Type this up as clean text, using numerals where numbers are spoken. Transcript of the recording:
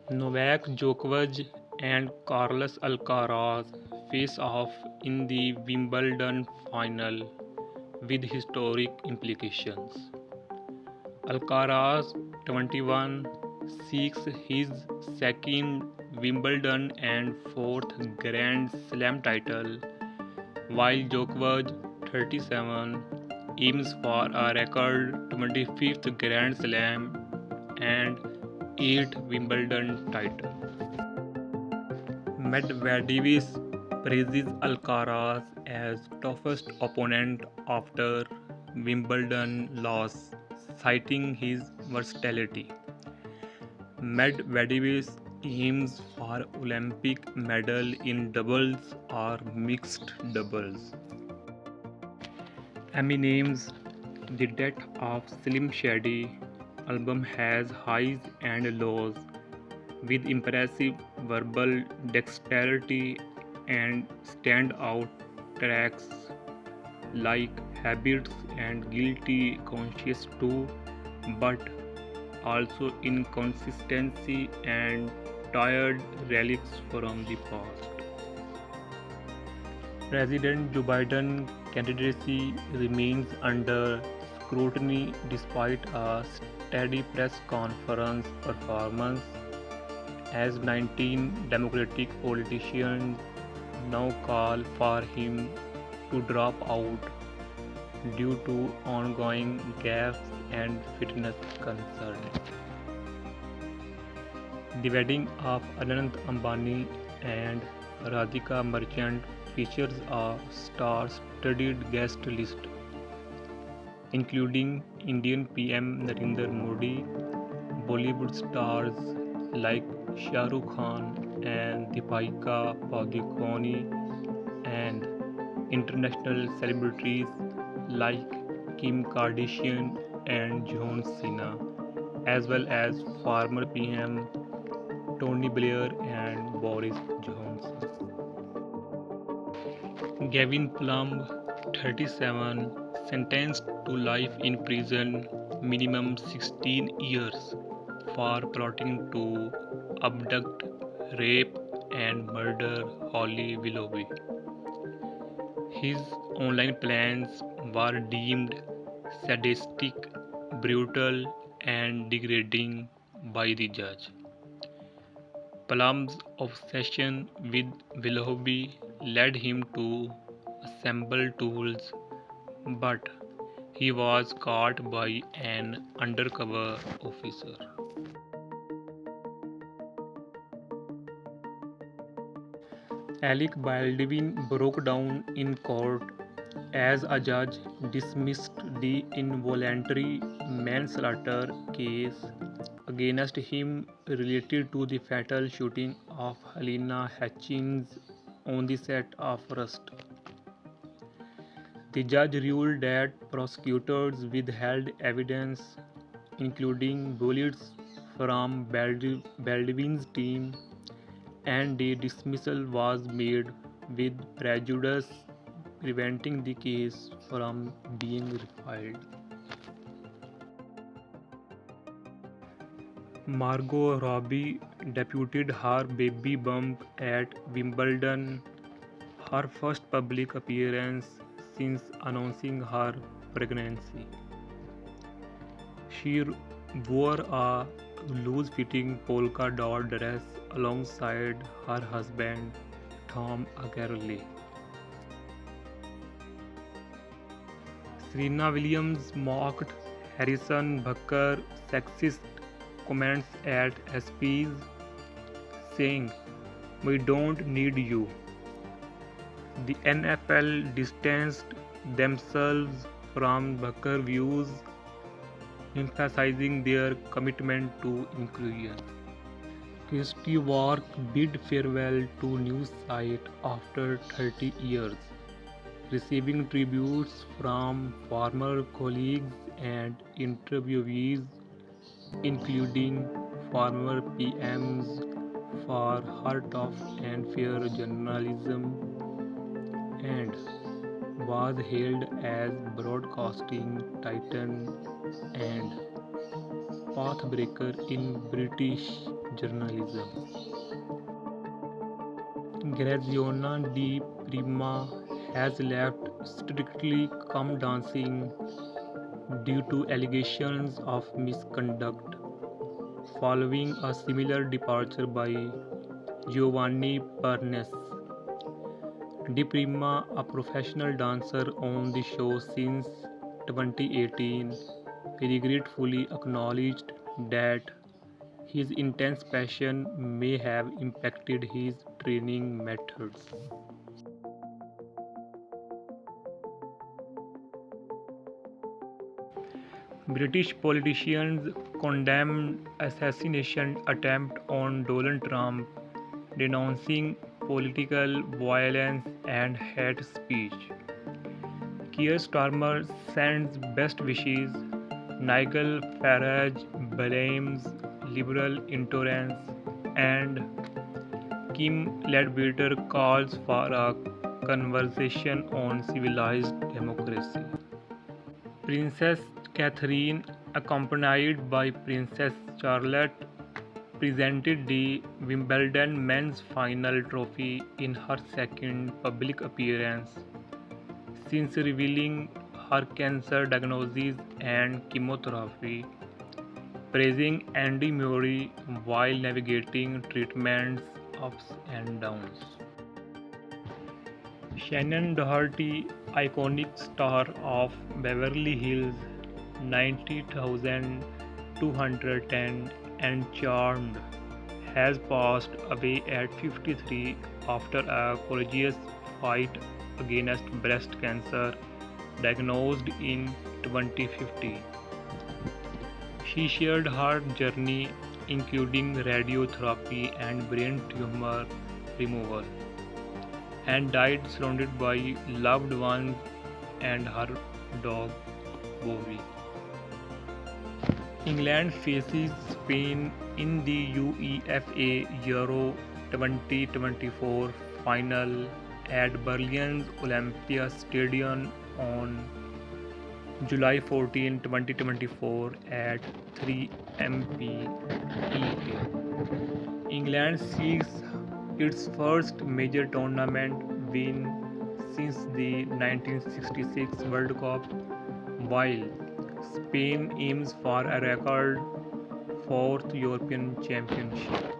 Novak Djokovic and Carlos Alcaraz face off in the Wimbledon final with historic implications. Alcaraz, 21, seeks his second Wimbledon and fourth Grand Slam title, while Djokovic, 37, aims for a record 25th Grand Slam and 8th Wimbledon title. Medvedev praises Alcaraz as toughest opponent after Wimbledon loss, citing his versatility. Medvedev aims for Olympic medal in doubles or mixed doubles. Eminem's The Death of Slim Shady album has highs and lows, with impressive verbal dexterity and standout tracks like Habits and Guilty Conscious too, but also inconsistency and tired relics from the past. President Joe Biden's candidacy remains under scrutiny despite a steady press conference performance, as 19 Democratic politicians now call for him to drop out due to ongoing gaffes and fitness concerns. The wedding of Anand Ambani and Radhika Merchant features a star-studded guest list, including Indian PM Narendra Modi, Bollywood stars like Shah Rukh Khan and Deepika Padukone, and international celebrities like Kim Kardashian and John Cena, as well as former PM Tony Blair and Boris Johnson. Gavin Plum, 37, sentenced to life in prison, minimum 16 years, for plotting to abduct, rape, and murder Holly Willoughby. His online plans were deemed sadistic, brutal, and degrading by the judge. Plum's obsession with Willoughby led him to assemble tools, but he was caught by an undercover officer. Alec Baldwin broke down in court as a judge dismissed the involuntary manslaughter case against him related to the fatal shooting of Helena Hutchins on the set of Rust. The judge ruled that prosecutors withheld evidence, including bullets from Baldwin's team, and the dismissal was made with prejudice, preventing the case from being refiled. Margot Robbie debuted her baby bump at Wimbledon, her first public appearance since announcing her pregnancy. She wore a loose-fitting polka dot dress alongside her husband Tom Aguirre. Serena Williams mocked Harrison Butker's sexist comments at ESPYs, saying, "We don't need you." The NFL distanced themselves from Butker's views, emphasizing their commitment to inclusion. Christy Walk bid farewell to news site after 30 years, receiving tributes from former colleagues and interviewees, including former PMs, for her tough and fair journalism, and was hailed as broadcasting titan and pathbreaker in British journalism. Graziano Di Prima has left Strictly Come Dancing due to allegations of misconduct, following a similar departure by Giovanni Pernes. Di Prima, a professional dancer on the show since 2018, regretfully acknowledged that his intense passion may have impacted his training methods. British politicians condemned assassination attempt on Donald Trump, denouncing political violence and hate speech. Keir Starmer sends best wishes. Nigel Farage blames liberal intolerance, and Kim Ledbetter calls for a conversation on civilized democracy. Princess Catherine, accompanied by Princess Charlotte, presented the Wimbledon men's final trophy in her second public appearance since revealing her cancer diagnosis and chemotherapy, praising Andy Murray while navigating treatment's ups and downs. Shannon Doherty, iconic star of Beverly Hills 90,210 and Charmed, has passed away at 53 after a courageous fight against breast cancer diagnosed in 2050. She shared her journey, including radiotherapy and brain tumor removal, and died surrounded by loved ones and her dog Bowie. England faces Spain in the UEFA Euro 2024 final at Berlin's Olympia Stadium on July 14, 2024 at 3 p.m. England seeks its first major tournament win since the 1966 World Cup, while Spain aims for a record fourth European Championship.